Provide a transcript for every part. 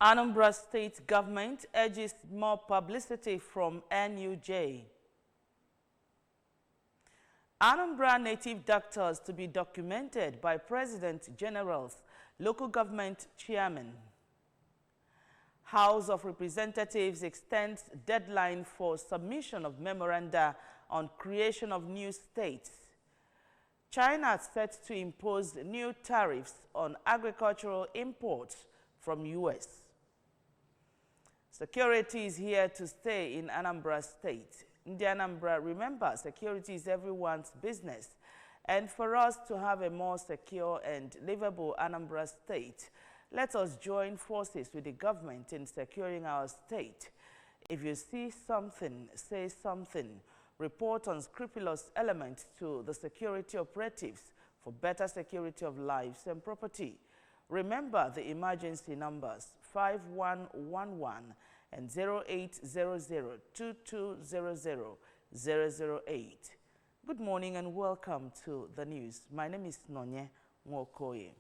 Anambra state government urges more publicity from NUJ. Anambra native doctors to be documented by President General's local government chairman. House of Representatives extends deadline for submission of memoranda on creation of new states. China set to impose new tariffs on agricultural imports from U.S. Security is here to stay in Anambra State. In the Anambra, remember, security is everyone's business. And for us to have a more secure and livable Anambra State, let us join forces with the government in securing our state. If you see something, say something. Report unscrupulous elements to the security operatives for better security of lives and property. Remember the emergency numbers 5111 and 0800-2200-008. Good morning and welcome to the news. My name is Nonye Nwokoye.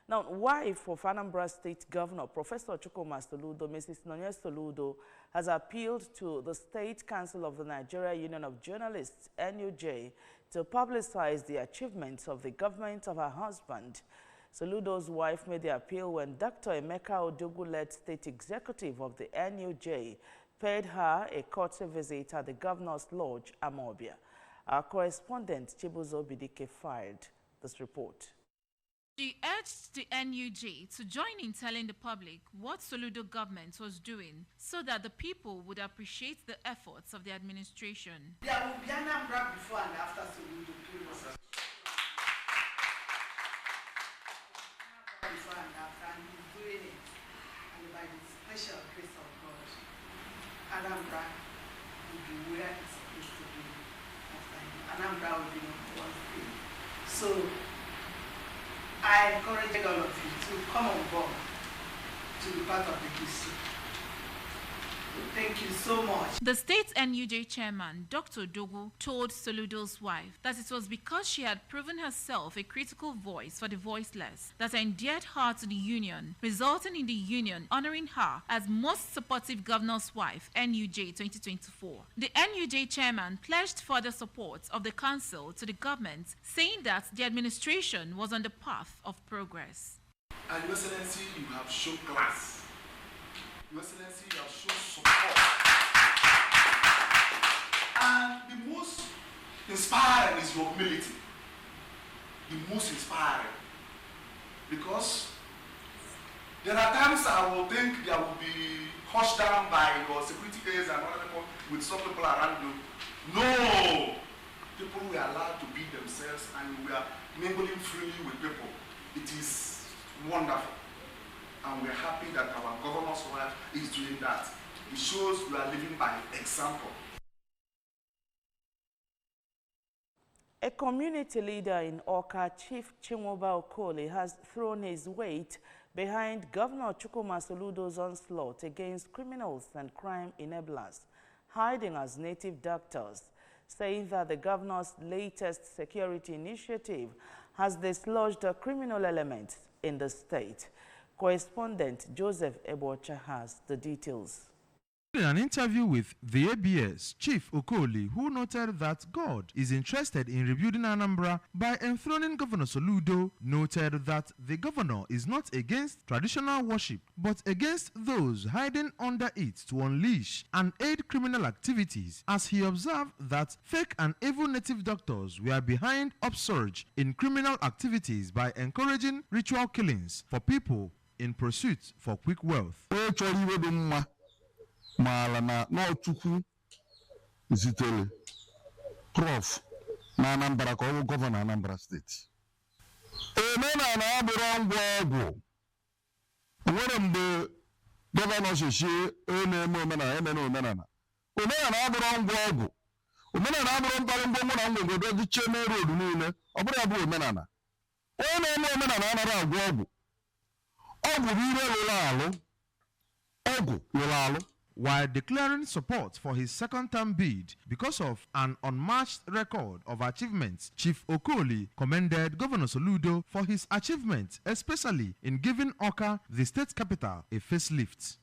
Now, wife of Anambra State Governor Professor Chukwuma Soludo, Mrs. Nonye Soludo, has appealed to the State Council of the Nigeria Union of Journalists, NUJ, to publicize the achievements of the government of her husband. Soludo's wife made the appeal when Dr. Emeka Odogwu-led state executive of the NUJ paid her a courtesy visit at the governor's lodge, Amobia. Our correspondent, Chibuzo Bidike, filed this report. She urged the NUJ to join in telling the public what Soludo government was doing so that the people would appreciate the efforts of the administration. There will be Anambra before and after Soludo. Before and after, and he's doing it. And by the special grace of God, Anambra will be where it's supposed to be after him. Anambra will be number one thing. So I encourage all of you to come on board to be part of the history. Thank you so much. The state NUJ chairman, Dr. Odogwu, told Soludo's wife that it was because she had proven herself a critical voice for the voiceless that endeared her to the union, resulting in the union honoring her as most supportive governor's wife, NUJ 2024. The NUJ chairman pledged further support of the council to the government, saying that the administration was on the path of progress. And Your Excellency, you have shown class. Your Excellency, you have shown support. And the most inspiring is your humility. The most inspiring. Because there are times I will think there will be hushed down by your security aides and other people with some people around you. No! People were allowed to be themselves and we are mingling freely with people. It is wonderful. And we're happy that our governor's wife is doing that. It shows we are living by example. A community leader in Awka, Chief Chinwoba Okoli, has thrown his weight behind Governor Chukwuma Soludo's onslaught against criminals and crime enablers, hiding as native doctors, saying that the governor's latest security initiative has dislodged criminal elements in the state. Correspondent Joseph Ebocha has the details. In an interview with the ABS, Chief Okoli, who noted that God is interested in rebuilding Anambra by enthroning Governor Soludo, noted that the governor is not against traditional worship, but against those hiding under it to unleash and aid criminal activities, as he observed that fake and evil native doctors were behind upsurge in criminal activities by encouraging ritual killings for people in pursuit for quick wealth. Malana no Chukwu zitele Prof na Anambra ka ọ gọvanọ Anambra State. Emena na abụrụ ngwa ọgwụ. Nwere mgbe gọvanọ Sheshi na-eme omenala omenala. Omenala abụrụ ngwa ọgwụ. Omenala abụrụ mkparị mgbọ na ngwegode dị Cheme Road niile. Ọ bụrụ ya bụ omenala. Onye na-eme omenala anaghị agwọ ọgwụ. Ọgwụ bụ ire lụrụ alụ. Ọgwụ lụrụ alụ. while declaring support for his second-term bid because of an unmatched record of achievements. Chief Okoli commended Governor Soludo for his achievements, especially in giving Awka, the state capital, a facelift.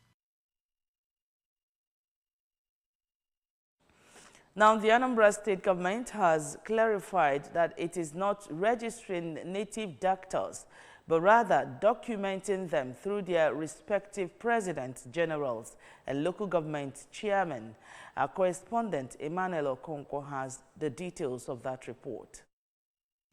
Now, the Anambra state government has clarified that it is not registering native doctors, but rather documenting them through their respective presidents, generals, and local government chairmen. Our correspondent, Emmanuel Okonkwo, has the details of that report.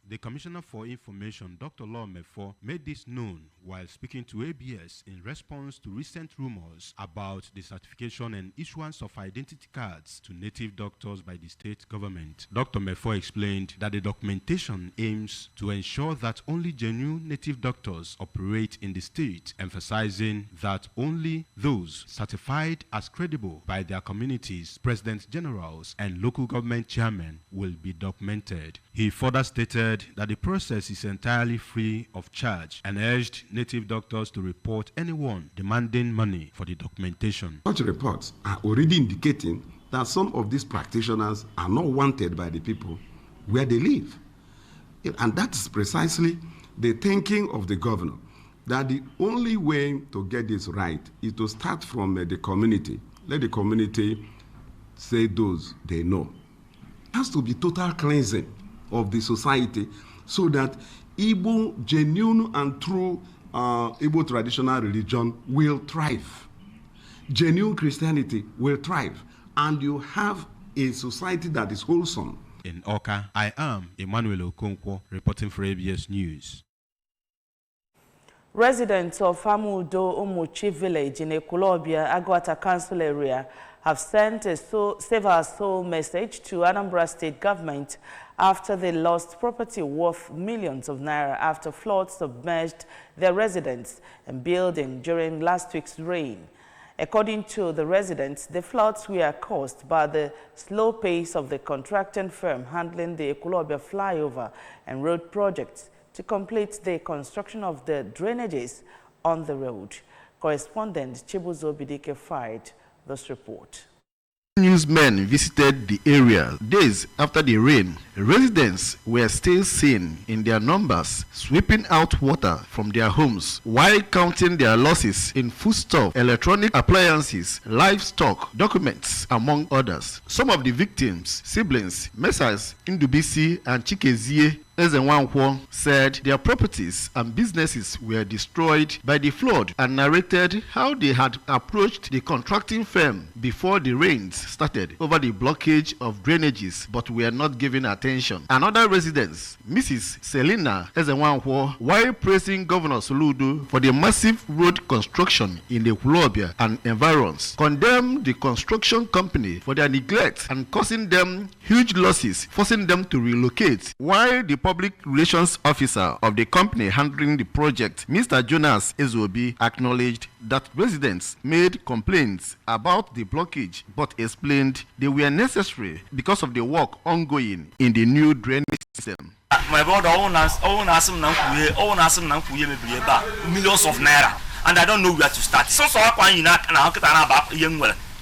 The Commissioner for Information, Dr. Law Mefo, made this known while speaking to ABS in response to recent rumors about the certification and issuance of identity cards to native doctors by the state government. Dr. Mefo explained that the documentation aims to ensure that only genuine native doctors operate in the state, emphasizing that only those certified as credible by their communities, presidents generals, and local government chairmen will be documented. He further stated that the process is entirely free of charge and urged native doctors to report anyone demanding money for the documentation. Such reports are already indicating that some of these practitioners are not wanted by the people where they live. And that's precisely the thinking of the governor, that the only way to get this right is to start from the community. Let the community say those they know. It has to be total cleansing of the society so that Igbo genuine and true Igbo traditional religion will thrive. Genuine Christianity will thrive, and you have a society that is wholesome. In Awka, I am Emmanuel Okonkwo, reporting for ABS News. Residents of Amudo Umuchi village in Ekulobia, Agwata Council area have sent a Save Our Soul message to Anambra state government after they lost property worth millions of naira after floods submerged their residents and building during last week's rain. According to the residents, the floods were caused by the slow pace of the contracting firm handling the Ekulobia flyover and road projects to complete the construction of the drainages on the road. Correspondent Chibuzo Bidike fired this report. Newsmen visited the area days after the rain. Residents were still seen in their numbers sweeping out water from their homes while counting their losses in foodstuff, electronic appliances, livestock, documents, among others. Some of the victims, siblings, Messrs. Indubisi and Chikezie Ezenwankwo, said their properties and businesses were destroyed by the flood and narrated how they had approached the contracting firm before the rains started over the blockage of drainages but were not given attention. Another resident, Mrs. Selina Ezenwankwo, while praising Governor Soludo for the massive road construction in the Ekulobia and environs, condemned the construction company for their neglect and causing them huge losses, forcing them to relocate. While the public relations officer of the company handling the project, Mr. Jonas Ezobi, acknowledged that residents made complaints about the blockage but explained they were necessary because of the work ongoing in the new drainage system. My brother millions of naira, and I don't know where to start.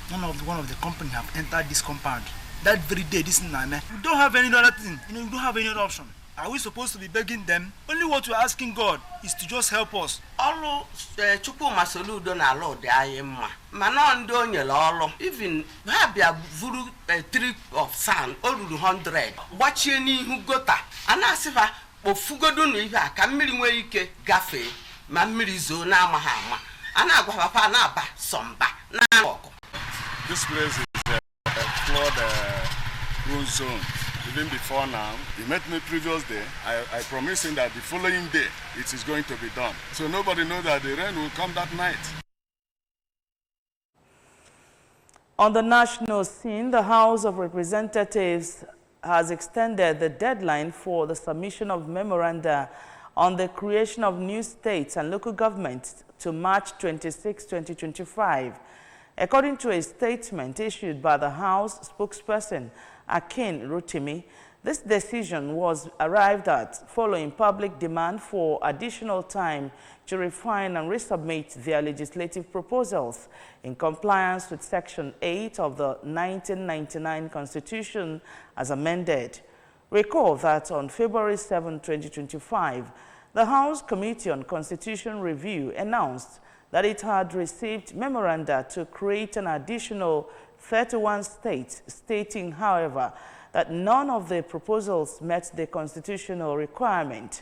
One of the company have entered this compound. That very day, this name, we don't have any other thing. We don't have any other option. Are we supposed to be begging them? Only what we're asking God is to just help us. All Chukwu Masoludo na Lord ayema. Mana ndo nyele olo. Even ha bia vuru a trip of sand all 100. Gbachie n'ihu gota. Ana asifa ofugodo no ihe aka mmiri nwe ike gafe ma mmiri zo na amaha ama. Ana agwa papa na aba somba na ogo. This place is a flood zone. Even before now, he met me previous day. I promised him that the following day it is going to be done. So nobody knows that the rain will come that night. On the national scene, the House of Representatives has extended the deadline for the submission of memoranda on the creation of new states and local governments to March 26, 2025. According to a statement issued by the House spokesperson, Akin Rotimi, This decision was arrived at following public demand for additional time to refine and resubmit their legislative proposals in compliance with Section 8 of the 1999 Constitution as amended. Recall that on February 7, 2025, the House Committee on Constitution Review announced that it had received memoranda to create an additional 31 states, stating, however, that none of the proposals met the constitutional requirement.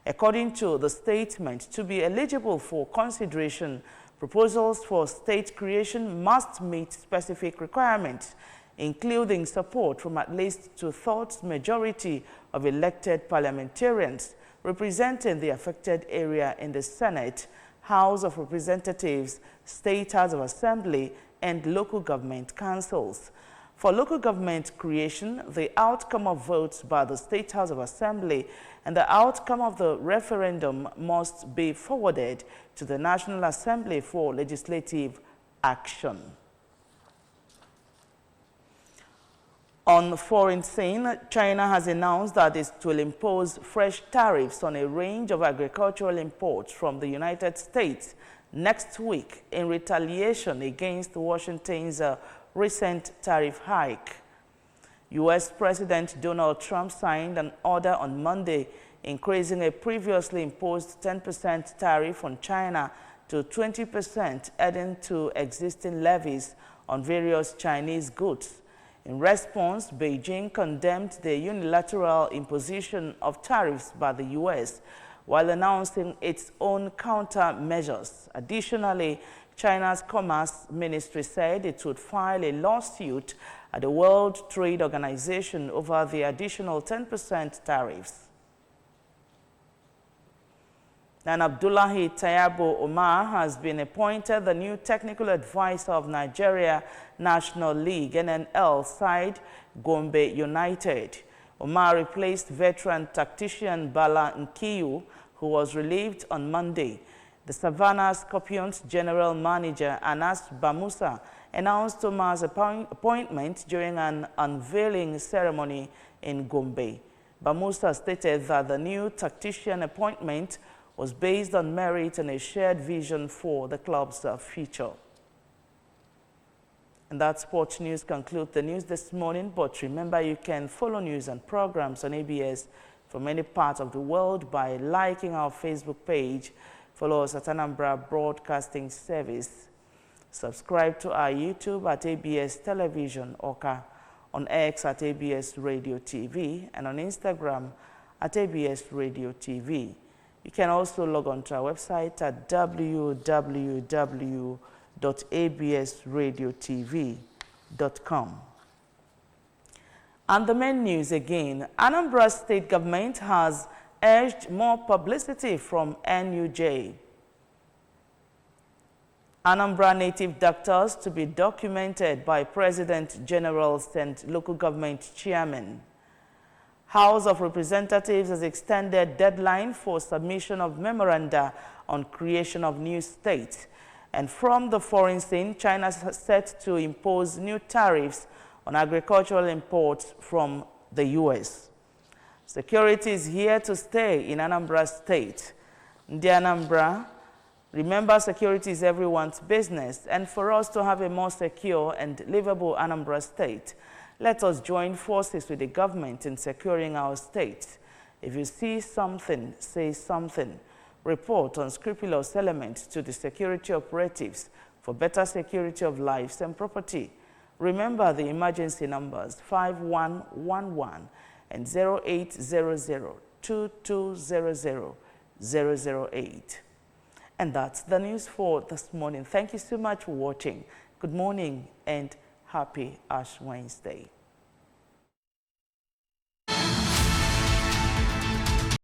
According to the statement, to be eligible for consideration, proposals for state creation must meet specific requirements, including support from at least two-thirds majority of elected parliamentarians representing the affected area in the Senate, House of Representatives, State House of Assembly, and local government councils. For local government creation, the outcome of votes by the State House of Assembly and the outcome of the referendum must be forwarded to the National Assembly for legislative action. On the foreign scene, China has announced that it will impose fresh tariffs on a range of agricultural imports from the United States next week in retaliation against Washington's recent tariff hike. U.S. President Donald Trump signed an order on Monday increasing a previously imposed 10% tariff on China to 20%, adding to existing levies on various Chinese goods. In response, Beijing condemned the unilateral imposition of tariffs by the U.S. while announcing its own countermeasures. Additionally, China's Commerce Ministry said it would file a lawsuit at the World Trade Organization over the additional 10% tariffs. And Abdullahi Tayabo Omar has been appointed the new technical advisor of Nigeria National League NNL side Gombe United. Omar replaced veteran tactician Bala Nkiyu, who was relieved on Monday. The Savannah Scorpions general manager Anas Bamusa announced Omar's appointment during an unveiling ceremony in Gombe. Bamusa stated that the new tactician appointment was based on merit and a shared vision for the club's future. And that sports news concludes the news this morning, but remember you can follow news and programs on ABS from any part of the world by liking our Facebook page. Follow us at Anambra Broadcasting Service. Subscribe to our YouTube at ABS Television Oka, on X at ABS Radio TV, and on Instagram at ABS Radio TV. You can also log on to our website at www.absradiotv.com. And the main news again, Anambra State Government has urged more publicity from NUJ. Anambra native doctors to be documented by President Generals and local government chairman. House of Representatives has extended deadline for submission of memoranda on creation of new states. And from the foreign scene, China is set to impose new tariffs on agricultural imports from the U.S. Security is here to stay in Anambra State. Ndi Anambra, remember security is everyone's business, and for us to have a more secure and livable Anambra State, let us join forces with the government in securing our state. If you see something, say something. Report on scrupulous elements to the security operatives for better security of lives and property. Remember the emergency numbers 5111 and 0800-2200-008. And that's the news for this morning. Thank you so much for watching. Good morning and happy Ash Wednesday.